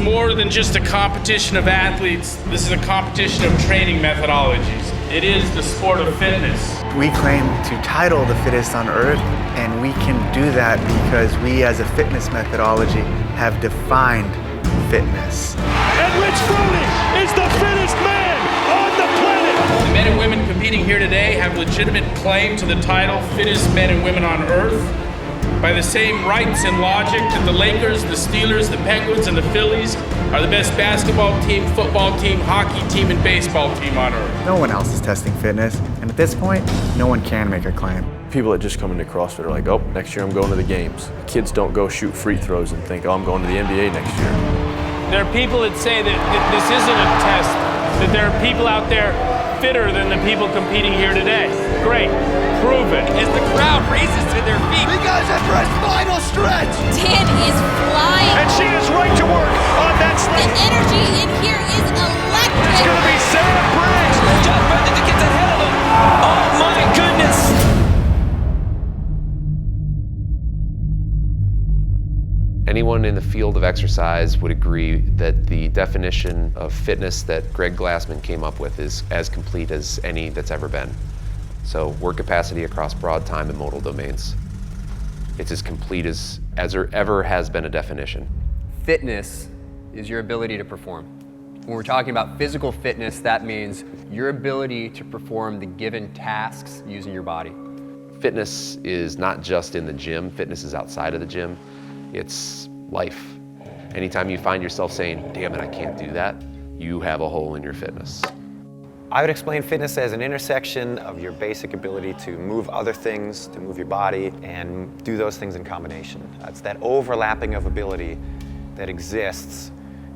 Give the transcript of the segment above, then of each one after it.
more than just a competition of athletes. This is a competition of training methodologies. It is the sport of fitness. We claim to title the fittest on earth, and we can do that because we as a fitness methodology have defined fitness. And Rich Froning is the fittest man on the planet! The men and women competing here today have legitimate claim to the title fittest men and women on earth by the same rights and logic that the Lakers, the Steelers, the Penguins, and the Phillies are the best basketball team, football team, hockey team, and baseball team on earth. No one else is testing fitness, and at this point, no one can make a claim. People that just come into CrossFit are like, oh, next year I'm going to the games. Kids don't go shoot free throws and think, oh, I'm going to the NBA next year. There are people that say that this isn't a test, that there are people out there fitter than the people competing here today. Great, prove it. As the crowd raises to their feet. You guys are for his final stretch. Dan is flying. And she is right to work on that slate. The energy in here is electric. It's going to be Sarah Briggs. John Brendan gets ahead of him. Oh my goodness. Anyone in the field of exercise would agree that the definition of fitness that Greg Glassman came up with is as complete as any that's ever been. So work capacity across broad time and modal domains. It's as complete as there ever has been a definition. Fitness is your ability to perform. When we're talking about physical fitness, that means your ability to perform the given tasks using your body. Fitness is not just in the gym, fitness is outside of the gym. It's life. Anytime you find yourself saying, damn it, I can't do that, you have a hole in your fitness. I would explain fitness as an intersection of your basic ability to move other things, to move your body, and do those things in combination. It's that overlapping of ability that exists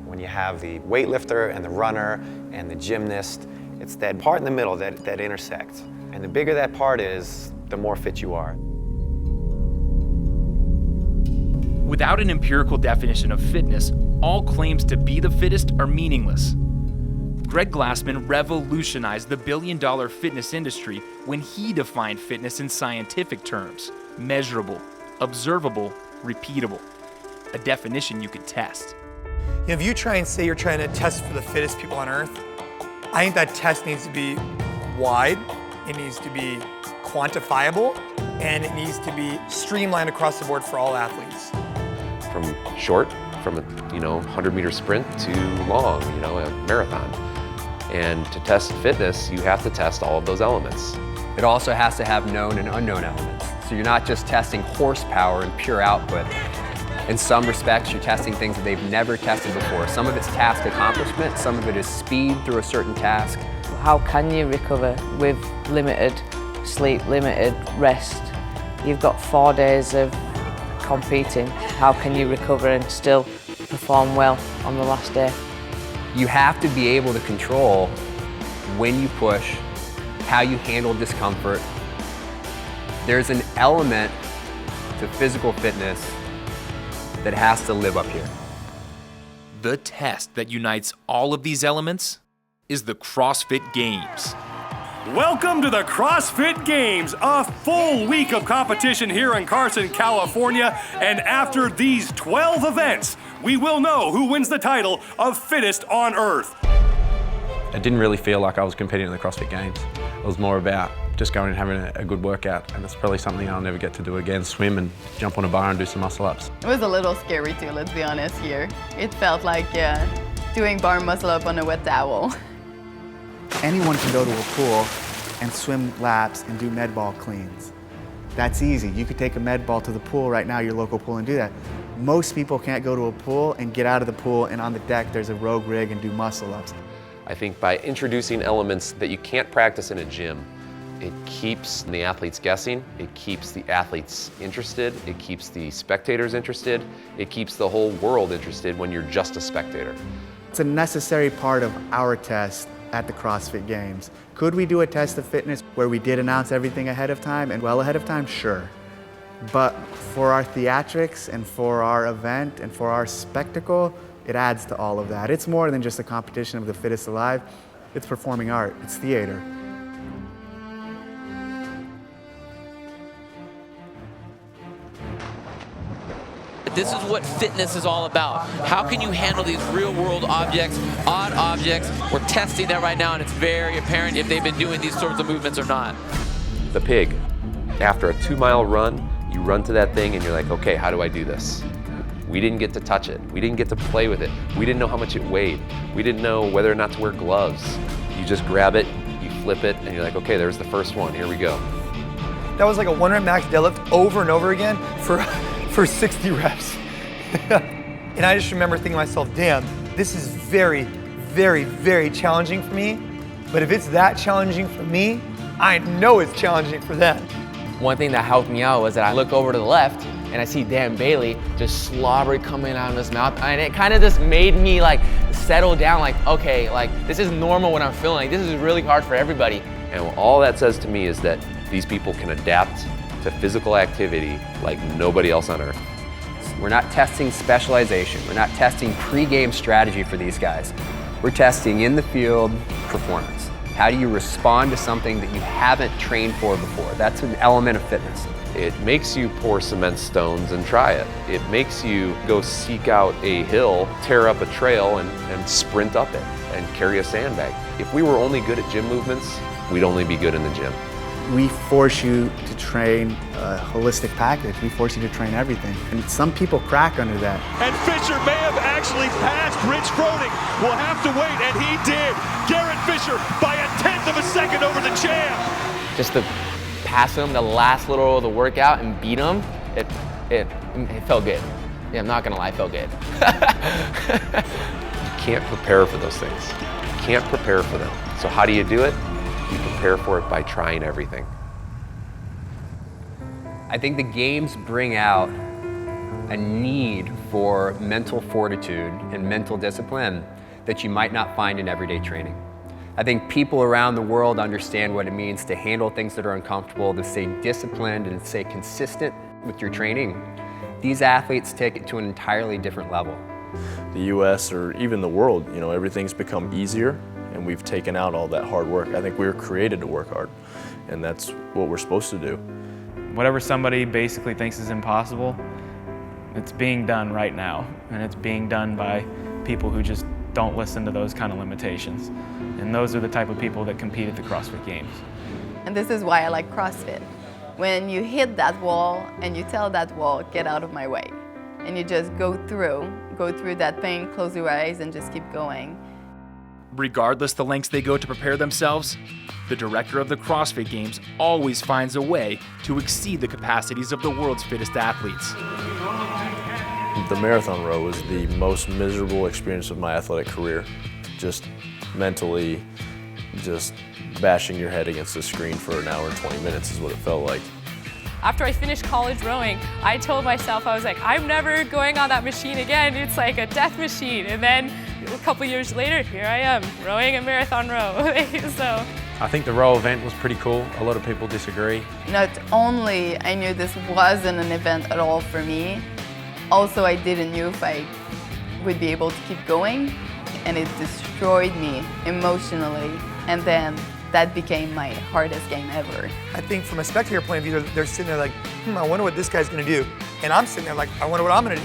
when you have the weightlifter and the runner and the gymnast. It's that part in the middle that intersects. And the bigger that part is, the more fit you are. Without an empirical definition of fitness, all claims to be the fittest are meaningless. Greg Glassman revolutionized the billion-dollar fitness industry when he defined fitness in scientific terms: measurable, observable, repeatable. A definition you could test. If you try and say you're trying to test for the fittest people on earth, I think that test needs to be wide, it needs to be quantifiable, and it needs to be streamlined across the board for all athletes. From short, from a 100-meter sprint to long, a marathon. And to test fitness, you have to test all of those elements. It also has to have known and unknown elements. So you're not just testing horsepower and pure output. In some respects, you're testing things that they've never tested before. Some of it's task accomplishment, some of it is speed through a certain task. How can you recover with limited sleep, limited rest? You've got 4 days of competing. How can you recover and still perform well on the last day? You have to be able to control when you push, how you handle discomfort. There's an element to physical fitness that has to live up here. The test that unites all of these elements is the CrossFit Games. Welcome to the CrossFit Games, a full week of competition here in Carson, California. And after these 12 events, we will know who wins the title of fittest on earth. I didn't really feel like I was competing in the CrossFit Games. It was more about just going and having a good workout. And it's probably something I'll never get to do again, swim and jump on a bar and do some muscle ups. It was a little scary too, let's be honest here. It felt like doing bar muscle up on a wet towel. Anyone can go to a pool and swim laps and do med ball cleans. That's easy. You could take a med ball to the pool right now, your local pool, and do that. Most people can't go to a pool and get out of the pool and on the deck there's a rogue rig and do muscle ups. I think by introducing elements that you can't practice in a gym, it keeps the athletes guessing, it keeps the athletes interested, it keeps the spectators interested, it keeps the whole world interested when you're just a spectator. It's a necessary part of our test at the CrossFit Games. Could we do a test of fitness where we did announce everything ahead of time and well ahead of time? Sure. But for our theatrics and for our event and for our spectacle, it adds to all of that. It's more than just a competition of the fittest alive. It's performing art, it's theater. this is what fitness is all about. How can you handle these real-world objects, odd objects? We're testing that right now, and it's very apparent if they've been doing these sorts of movements or not. The pig, after a 2-mile run, you run to that thing and you're like, okay, how do I do this? We didn't get to touch it. We didn't get to play with it. We didn't know how much it weighed. We didn't know whether or not to wear gloves. You just grab it, you flip it, and you're like, okay, there's the first one, here we go. That was like a 1-rep max deadlift over and over again for 60 reps. And I just remember thinking to myself, damn, this is very, very, very challenging for me. But if it's that challenging for me, I know it's challenging for them. One thing that helped me out was that I look over to the left and I see Dan Bailey just slobbery coming out of his mouth, and it kind of just made me like settle down, like, okay, like this is normal what I'm feeling. Like, this is really hard for everybody. And all that says to me is that these people can adapt to physical activity like nobody else on earth. We're not testing specialization. We're not testing pre-game strategy for these guys. We're testing in the field performance. How do you respond to something that you haven't trained for before? That's an element of fitness. It makes you pour cement stones and try it. It makes you go seek out a hill, tear up a trail, and sprint up it, and carry a sandbag. If we were only good at gym movements, we'd only be good in the gym. We force you to train a holistic package. We force you to train everything. And some people crack under that. And Fisher may have actually passed Rich Froning. We'll have to wait, and he did. Garrett Fisher by 1/10 of a second over the champ. Just to pass him the last little of the workout and beat him, it felt good. Yeah, I'm not gonna lie, it felt good. You can't prepare for those things. You can't prepare for them. So how do you do it? You prepare for it by trying everything. I think the games bring out a need for mental fortitude and mental discipline that you might not find in everyday training. I think people around the world understand what it means to handle things that are uncomfortable, to stay disciplined and stay consistent with your training. These athletes take it to an entirely different level. The US or even the world, you know, everything's become easier and we've taken out all that hard work. I think we were created to work hard, and that's what we're supposed to do. Whatever somebody basically thinks is impossible, it's being done right now, and it's being done by people who just don't listen to those kind of limitations. And those are the type of people that compete at the CrossFit Games. And this is why I like CrossFit. When you hit that wall and you tell that wall, get out of my way, and you just go through that pain, close your eyes, and just keep going. Regardless the lengths they go to prepare themselves, the director of the CrossFit Games always finds a way to exceed the capacities of the world's fittest athletes. The marathon row was the most miserable experience of my athletic career. Just mentally, just bashing your head against the screen for an hour and 20 minutes is what it felt like. After I finished college rowing, I told myself, I was like, I'm never going on that machine again. It's like a death machine. And then a couple years later, here I am, rowing a marathon row. So I think the row event was pretty cool. A lot of people disagree. Not only I knew this wasn't an event at all for me, also I didn't know if I would be able to keep going, and it destroyed me emotionally. And then that became my hardest game ever. I think from a spectator point of view, they're sitting there like, I wonder what this guy's gonna do. And I'm sitting there like, I wonder what I'm gonna do.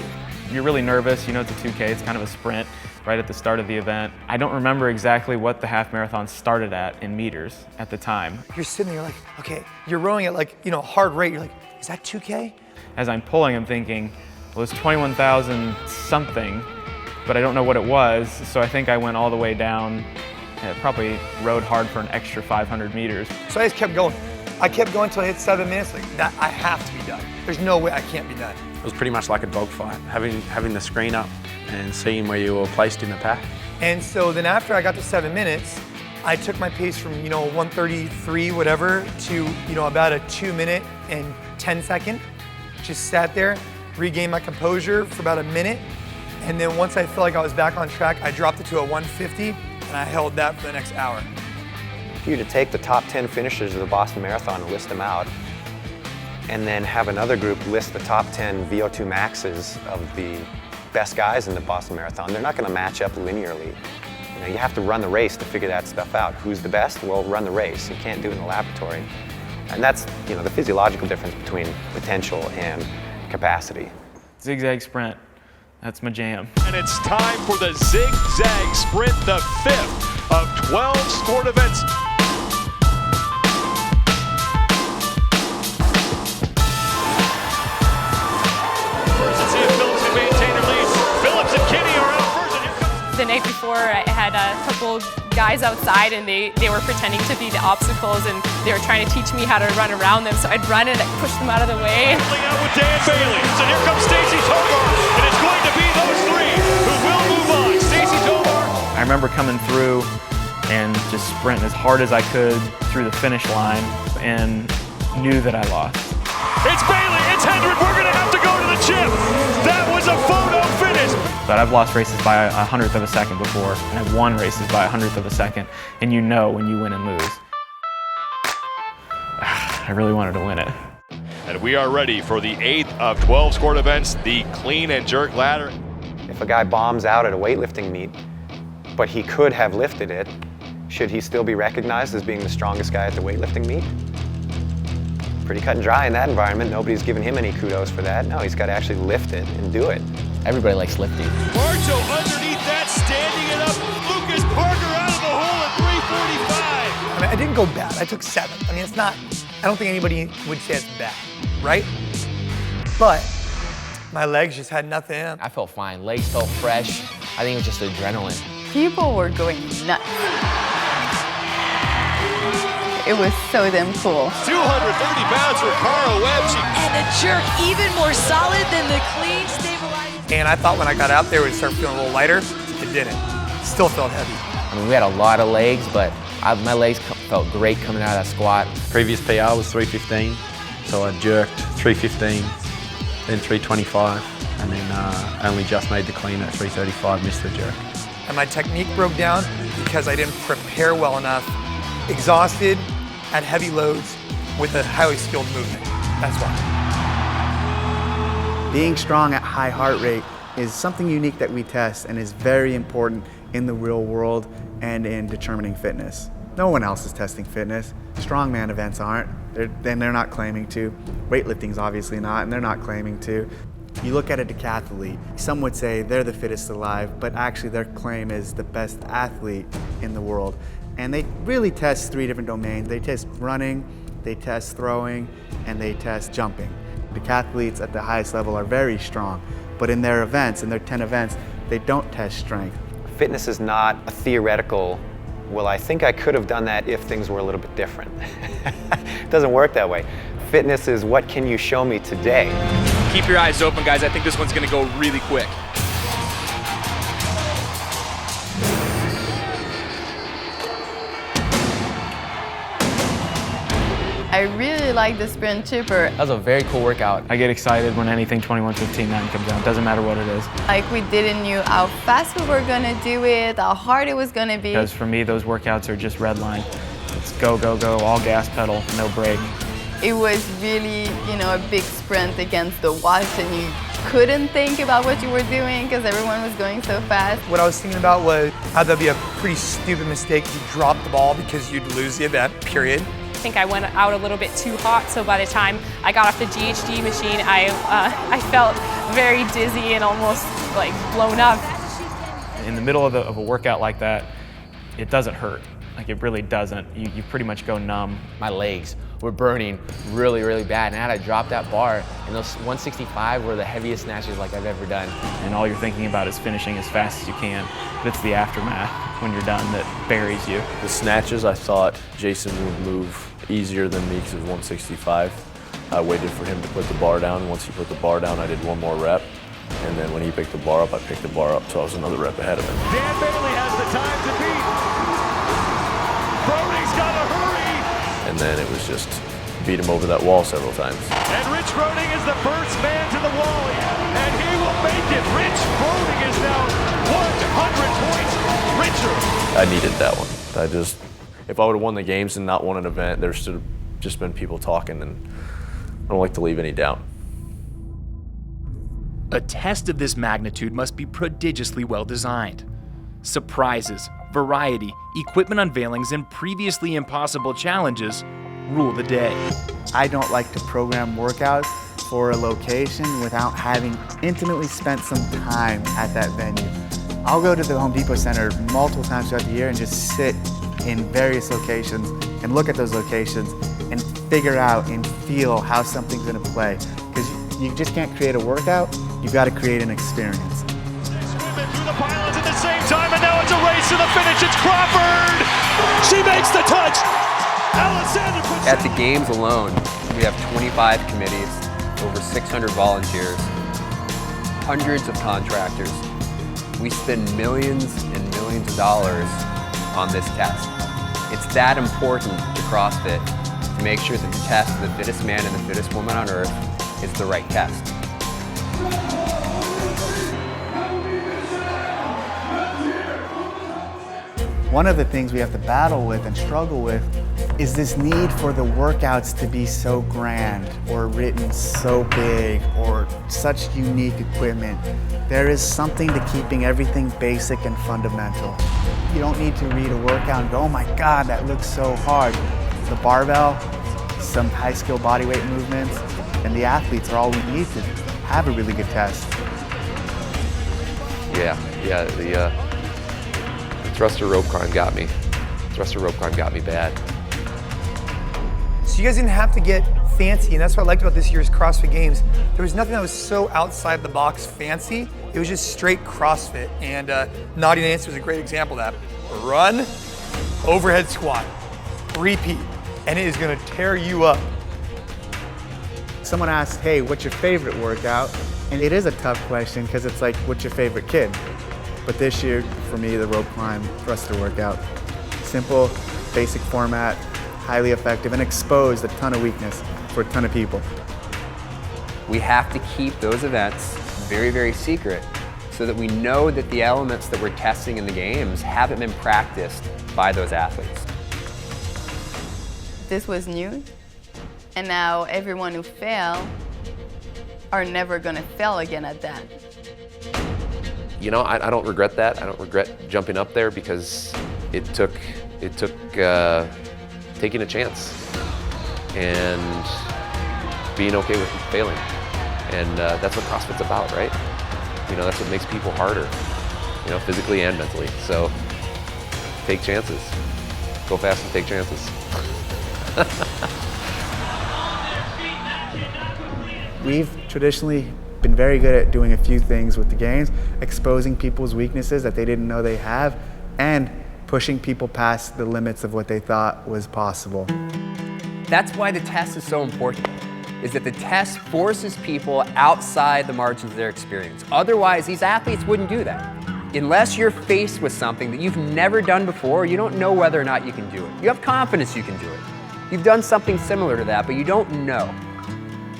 You're really nervous, you know it's a 2K, it's kind of a sprint right at the start of the event. I don't remember exactly what the half marathon started at in meters at the time. You're sitting there like, okay, you're rowing at like, hard rate. You're like, is that 2K? As I'm pulling, I'm thinking, well, it's 21,000 something, but I don't know what it was, so I think I went all the way down. Probably rode hard for an extra 500 meters. So I just kept going. I kept going until I hit 7 minutes. Like, that, I have to be done. There's no way I can't be done. It was pretty much like a dogfight, having the screen up and seeing where you were placed in the pack. And so then after I got to 7 minutes, I took my pace from 1:33 whatever to about a 2 minute and 10 second. Just sat there, regained my composure for about a minute, and then once I felt like I was back on track, I dropped it to a 150. And I held that for the next hour. For you to take the top 10 finishers of the Boston Marathon and list them out, and then have another group list the top 10 VO2 maxes of the best guys in the Boston Marathon, they're not going to match up linearly. You have to run the race to figure that stuff out. Who's the best? Well, run the race. You can't do it in the laboratory. And that's the physiological difference between potential and capacity. Zigzag sprint, that's my jam. And it's time for the zigzag sprint, the 5th of 12 scored events. The night before, I had a couple guys outside and they were pretending to be the obstacles and they were trying to teach me how to run around them. So I'd run and I'd push them out of the way. Out with Dan Bailey. So here comes Stacy Tovar, and it's going to be those three who will move on. Stacy Tovar. I remember coming through and just sprinting as hard as I could through the finish line and knew that I lost. It's Bailey, it's Hendrick, we're gonna have to go to the chip. That was a photo finish. But I've lost races by 100th of a second before, and I've won races by 100th of a second, and you know when you win and lose. I really wanted to win it. And we are ready for the 8th of 12 scored events, the clean and jerk ladder. If a guy bombs out at a weightlifting meet, but he could have lifted it, should he still be recognized as being the strongest guy at the weightlifting meet? Pretty cut and dry in that environment. Nobody's giving him any kudos for that. No, he's got to actually lift it and do it. Everybody likes lifting. Marcho underneath that, standing it up. Lucas Parker out of the hole at 345. I mean, I didn't go bad. I took 7th. I mean, it's not, I don't think anybody would say it's bad, right? But my legs just had nothing in them. I felt fine. Legs felt fresh. I think it was just adrenaline. People were going nuts. It was so damn cool. 230 pounds for Cara Webb. And the jerk even more solid than the clean stabilized. And I thought when I got out there it would start feeling a little lighter. It didn't. Still felt heavy. I mean, we had a lot of legs, but my legs felt great coming out of that squat. Previous PR was 315, so I jerked 315, then 325, and then only just made the clean at 335, missed the jerk. And my technique broke down because I didn't prepare well enough. Exhausted, at heavy loads, with a highly skilled movement. That's why. Being strong at high heart rate is something unique that we test and is very important in the real world and in determining fitness. No one else is testing fitness. Strongman events aren't, they're not claiming to. Weightlifting's obviously not, and they're not claiming to. You look at a decathlete, some would say they're the fittest alive, but actually their claim is the best athlete in the world. And they really test 3 different domains. They test running, they test throwing, and they test jumping. Decathletes at the highest level are very strong, but in their events, in their 10 events, they don't test strength. Fitness is not a theoretical, well, I think I could have done that if things were a little bit different. It doesn't work that way. Fitness is what can you show me today? Keep your eyes open, guys. I think this one's gonna go really quick. I really like the sprint chipper. That was a very cool workout. I get excited when anything 21:15.9 comes out. Doesn't matter what it is. Like we didn't know how fast we were gonna do it, how hard it was gonna be. Because for me, those workouts are just red line. It's go, go, go, all gas pedal, no brake. It was really, a big sprint against the watch and you couldn't think about what you were doing because everyone was going so fast. What I was thinking about was how that'd be a pretty stupid mistake if you dropped the ball because you'd lose the event, period. I think I went out a little bit too hot, so by the time I got off the GHD machine, I felt very dizzy and almost like blown up. In the middle of a workout like that, it doesn't hurt. Like it really doesn't. You pretty much go numb. My legs were burning really, really bad, and I had to drop that bar, and those 165 were the heaviest snatches like I've ever done. And all you're thinking about is finishing as fast as you can. But it's the aftermath when you're done that buries you. The snatches, I thought Jason would move easier than me because it was 165. I waited for him to put the bar down. Once he put the bar down, I did one more rep. And then when he picked the bar up, I picked the bar up, so I was another rep ahead of him. Dan Bailey has the time to beat. Broding's got to hurry. And then it was just beat him over that wall several times. And Rich Broding is the first man to the wall, and he will make it. Rich Broding is now 100 points richer. I needed that one. If I would have won the games and not won an event, there should have just been people talking, and I don't like to leave any doubt. A test of this magnitude must be prodigiously well designed. Surprises, variety, equipment unveilings, and previously impossible challenges rule the day. I don't like to program workouts for a location without having intimately spent some time at that venue. I'll go to the Home Depot Center multiple times throughout the year and just sit in various locations and look at those locations and figure out and feel how something's gonna play. Because you just can't create a workout, you've got to create an experience. Through the pylons at the same time, and now it's a race to the finish. It's Crawford. She makes the touch. Alexander puts At the games alone, we have 25 committees, over 600 volunteers, hundreds of contractors. We spend millions and millions of dollars on this test. It's that important to CrossFit to make sure that the test of the fittest man and the fittest woman on earth is the right test. One of the things we have to battle with and struggle with is this need for the workouts to be so grand or written so big or such unique equipment. There is something to keeping everything basic and fundamental. You don't need to read a workout and go, oh my God, that looks so hard. The barbell, some high skill bodyweight movements, and the athletes are all we need to have a really good test. Yeah, the thruster rope climb got me. Thruster rope climb got me bad. So you guys didn't have to get fancy, and that's what I liked about this year's CrossFit Games. There was nothing that was so outside the box fancy. It was just straight CrossFit, and Naughty Nancy was a great example of that. Run, overhead squat, repeat, and it is gonna tear you up. Someone asked, hey, what's your favorite workout? And it is a tough question because it's like, what's your favorite kid? But this year, for me, the rope climb thruster workout. Simple, basic format, highly effective, and exposed a ton of weakness for a ton of people. We have to keep those events very, very secret so that we know that the elements that we're testing in the games haven't been practiced by those athletes. This was new, and now everyone who failed are never gonna fail again at that. You know, I don't regret that. I don't regret jumping up there because it took taking a chance and being okay with failing. And that's what CrossFit's about, right? You know, that's what makes people harder, you know, physically and mentally. So take chances. Go fast and take chances. We've traditionally been very good at doing a few things with the games, exposing people's weaknesses that they didn't know they have, and pushing people past the limits of what they thought was possible. That's why the test is so important, is that the test forces people outside the margins of their experience. Otherwise, these athletes wouldn't do that. Unless you're faced with something that you've never done before, you don't know whether or not you can do it. You have confidence you can do it. You've done something similar to that, but you don't know.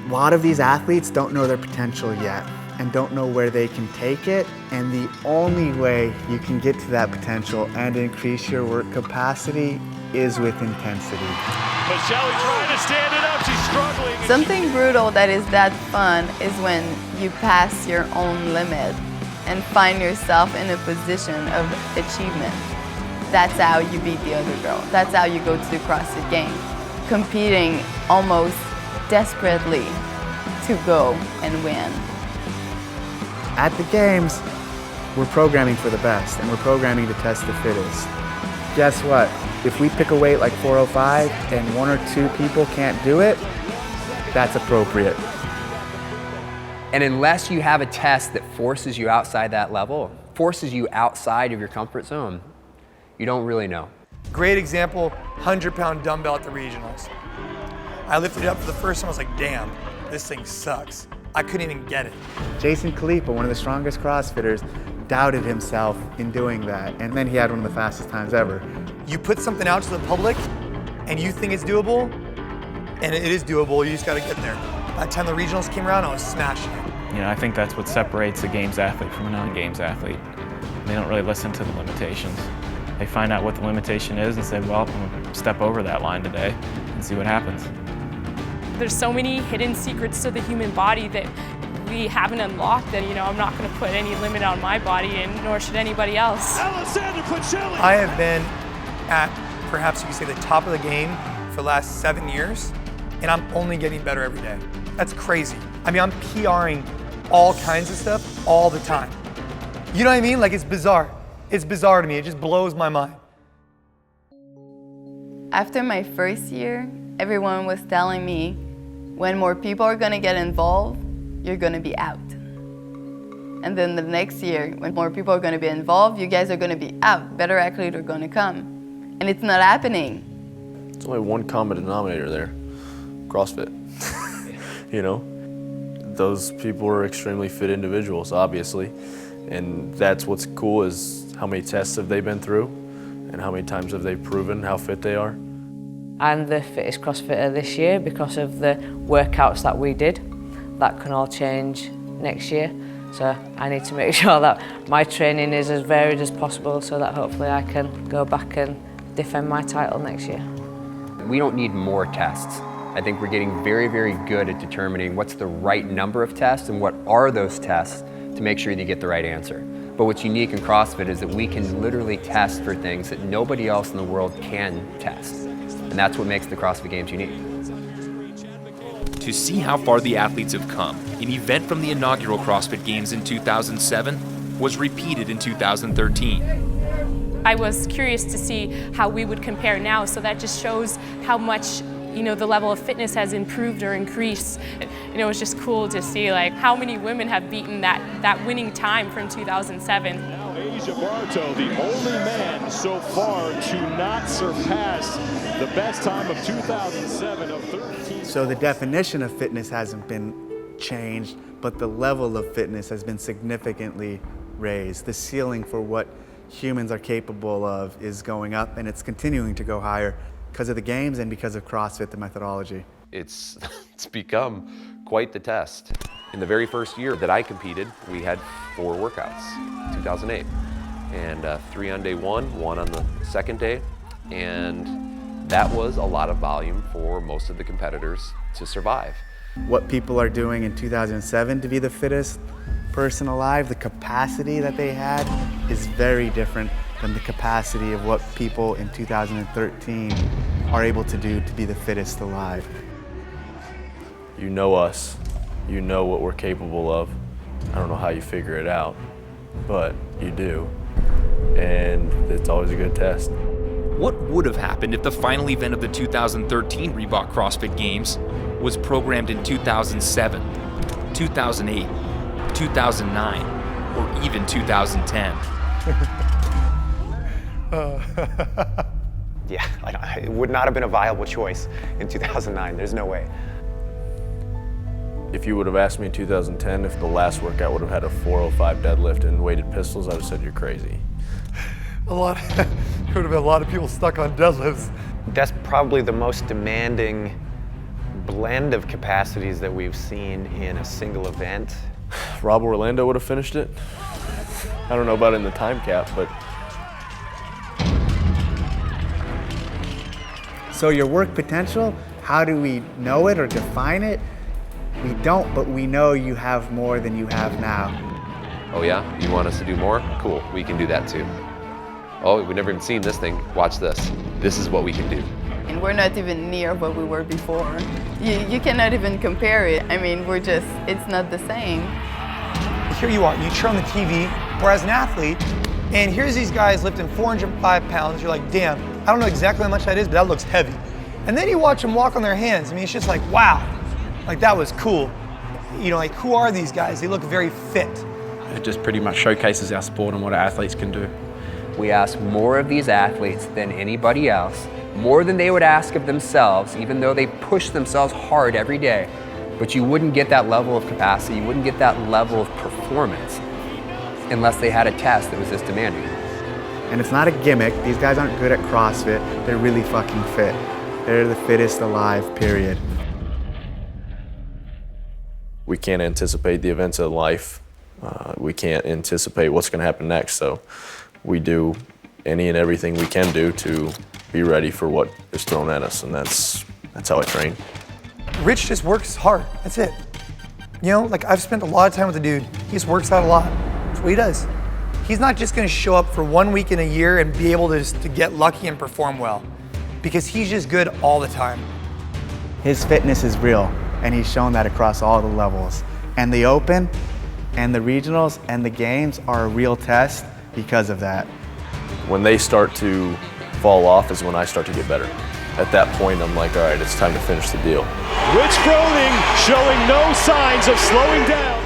A lot of these athletes don't know their potential yet and don't know where they can take it, and the only way you can get to that potential and increase your work capacity is with intensity. Michelle trying to stand it up, she's struggling. Something brutal that is that fun is when you pass your own limit and find yourself in a position of achievement. That's how you beat the other girl. That's how you go to the CrossFit Games, competing almost desperately to go and win. At the games, we're programming for the best, and we're programming to test the fittest. Guess what? If we pick a weight like 405 and one or two people can't do it, that's appropriate. And unless you have a test that forces you outside that level, forces you outside of your comfort zone, you don't really know. Great example, 100-pound dumbbell at the regionals. I lifted it up for the first time, I was like, damn, this thing sucks. I couldn't even get it. Jason Khalipa, one of the strongest CrossFitters, doubted himself in doing that, and then he had one of the fastest times ever. You put something out to the public, and you think it's doable, and it is doable, you just gotta get there. By the time the regionals came around, I was smashing it. You know, I think that's what separates a games athlete from a non-games athlete. They don't really listen to the limitations. They find out what the limitation is and say, well, I'm gonna step over that line today and see what happens. There's so many hidden secrets to the human body that we haven't unlocked that, you know, I'm not going to put any limit on my body, and nor should anybody else. I have been at, perhaps you could say, the top of the game for the last 7 years, and I'm only getting better every day. That's crazy. I mean, I'm PRing all kinds of stuff all the time. You know what I mean? Like, it's bizarre. It's bizarre to me. It just blows my mind. After my first year, everyone was telling me, when more people are gonna get involved, you're gonna be out. And then the next year, when more people are gonna be involved, you guys are gonna be out. Better athletes are gonna come. And it's not happening. There's only one common denominator there, CrossFit. You know, those people are extremely fit individuals, obviously. And that's what's cool, is how many tests have they been through and how many times have they proven how fit they are. I'm the fittest CrossFitter this year because of the workouts that we did. That can all change next year. So I need to make sure that my training is as varied as possible so that hopefully I can go back and defend my title next year. We don't need more tests. I think we're getting very, very good at determining what's the right number of tests and what are those tests to make sure that you get the right answer. But what's unique in CrossFit is that we can literally test for things that nobody else in the world can test. And that's what makes the CrossFit Games unique. To see how far the athletes have come, an event from the inaugural CrossFit Games in 2007 was repeated in 2013. I was curious to see how we would compare now, so that just shows how much the level of fitness has improved or increased. It was just cool to see like how many women have beaten that winning time from 2007. Now Asia Barto, the only man so far to not surpass the best time of 2007 of 13. So the definition of fitness hasn't been changed, but the level of fitness has been significantly raised. The ceiling for what humans are capable of is going up, and it's continuing to go higher because of the games and because of CrossFit, the methodology. It's become quite the test. In the very first year that I competed, we had 4 workouts, 2008. And 3 on day 1, 1 on the second day. And that was a lot of volume for most of the competitors to survive. What people are doing in 2007 to be the fittest person alive, the capacity that they had is very different than the capacity of what people in 2013 are able to do to be the fittest alive. You know us, you know what we're capable of. I don't know how you figure it out, but you do. And it's always a good test. What would have happened if the final event of the 2013 Reebok CrossFit Games was programmed in 2007, 2008, 2009, or even 2010? Yeah, it would not have been a viable choice in 2009. There's no way. If you would have asked me in 2010 if the last workout would have had a 405 deadlift and weighted pistols, I would have said you're crazy. There would have been a lot of people stuck on deadlifts. That's probably the most demanding blend of capacities that we've seen in a single event. Rob Orlando would have finished it. I don't know about in the time cap, but. So your work potential, how do we know it or define it? We don't, but we know you have more than you have now. Oh yeah? You want us to do more? Cool, we can do that too. Oh, we've never even seen this thing. Watch this. This is what we can do. And we're not even near what we were before. You cannot even compare it. I mean, it's not the same. Here you are, you turn on the TV, or as an athlete, and here's these guys lifting 405 pounds. You're like, damn, I don't know exactly how much that is, but that looks heavy. And then you watch them walk on their hands. I mean, it's just like, wow, like that was cool. You know, like who are these guys? They look very fit. It just pretty much showcases our sport and what our athletes can do. We ask more of these athletes than anybody else, more than they would ask of themselves, even though they push themselves hard every day. But you wouldn't get that level of capacity, you wouldn't get that level of performance unless they had a test that was this demanding. And it's not a gimmick. These guys aren't good at CrossFit. They're really fucking fit. They're the fittest alive, period. We can't anticipate the events of life. We can't anticipate what's going to happen next. So we do any and everything we can do to be ready for what is thrown at us. And that's how I train. Rich just works hard. That's it. You know, like I've spent a lot of time with the dude. He just works out a lot. That's what he does. He's not just going to show up for 1 week in a year and be able to get lucky and perform well, because he's just good all the time. His fitness is real. and he's shown that across all the levels. And the Open and the regionals and the games are a real test because of that. When they start to fall off is when I start to get better. At that point, I'm like, all right, it's time to finish the deal. Rich Froning showing no signs of slowing down.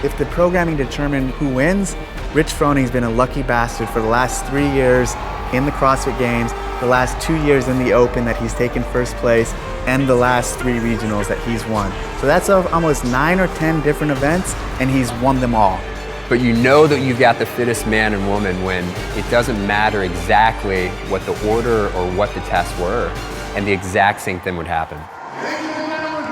If the programming determined who wins, Rich Froning's been a lucky bastard for the last 3 years in the CrossFit Games, the last 2 years in the Open that he's taken first place, and the last 3 regionals that he's won. So that's almost 9 or 10 different events, and he's won them all. But you know that you've got the fittest man and woman when it doesn't matter exactly what the order or what the tests were, and the exact same thing would happen.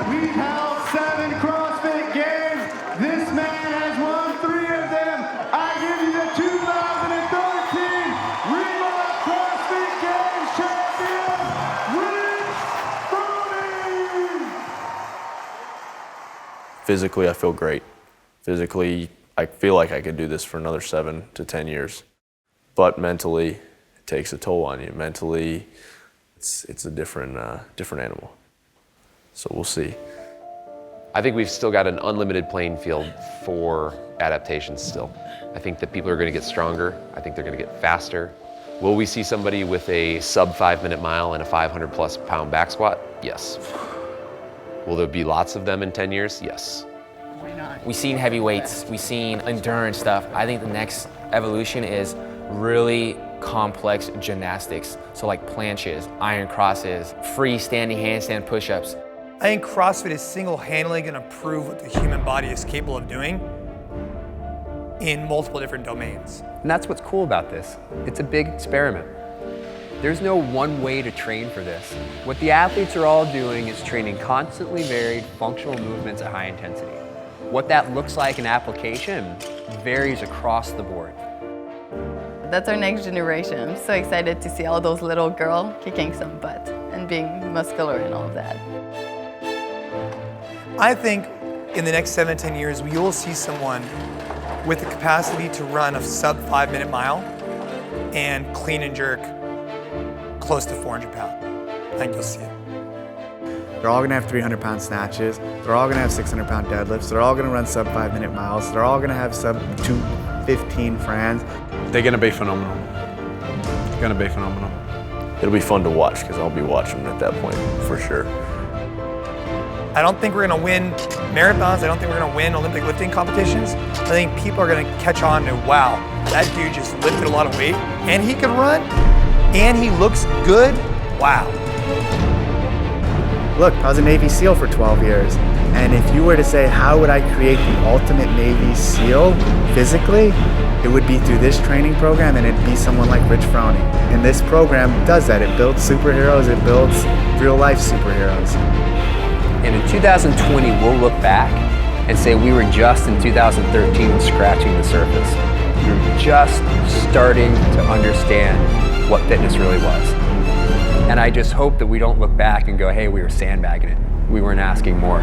We held 7 CrossFit Games. This man has won 3 of them. I give you the 2013 Reebok CrossFit Games champion, Rich Froning. Physically, I feel great. Physically, I feel like I could do this for another 7 to 10 years. But mentally, it takes a toll on you. Mentally, it's a different animal. So we'll see. I think we've still got an unlimited playing field for adaptations still. I think that people are going to get stronger. I think they're going to get faster. Will we see somebody with a sub 5-minute mile and a 500+ pound back squat? Yes. Will there be lots of them in 10 years? Yes. We've seen heavyweights, we've seen endurance stuff. I think the next evolution is really complex gymnastics. So like planches, iron crosses, freestanding handstand push-ups. I think CrossFit is single-handedly going to prove what the human body is capable of doing in multiple different domains. And that's what's cool about this. It's a big experiment. There's no one way to train for this. What the athletes are all doing is training constantly varied functional movements at high intensity. What that looks like in application varies across the board. That's our next generation. I'm so excited to see all those little girls kicking some butt and being muscular and all of that. I think in the next 7 to 10 years, we will see someone with the capacity to run a sub 5-minute mile and clean and jerk close to 400 pounds. I think you'll see it. They're all gonna have 300-pound snatches. They're all gonna have 600-pound deadlifts. They're all gonna run sub 5-minute miles. They're all gonna have sub 2:15 Frans. They're gonna be phenomenal. It's gonna be phenomenal. It'll be fun to watch because I'll be watching at that point for sure. I don't think we're gonna win marathons. I don't think we're gonna win Olympic lifting competitions. I think people are gonna catch on to, wow, that dude just lifted a lot of weight and he can run and he looks good. Wow. Look, I was a Navy SEAL for 12 years. And if you were to say, how would I create the ultimate Navy SEAL physically? It would be through this training program, and it'd be someone like Rich Froning. And this program does that. It builds superheroes. It builds real-life superheroes. And in 2020, we'll look back and say we were just in 2013 scratching the surface. We were just starting to understand what fitness really was. And I just hope that we don't look back and go, hey, we were sandbagging it. We weren't asking more.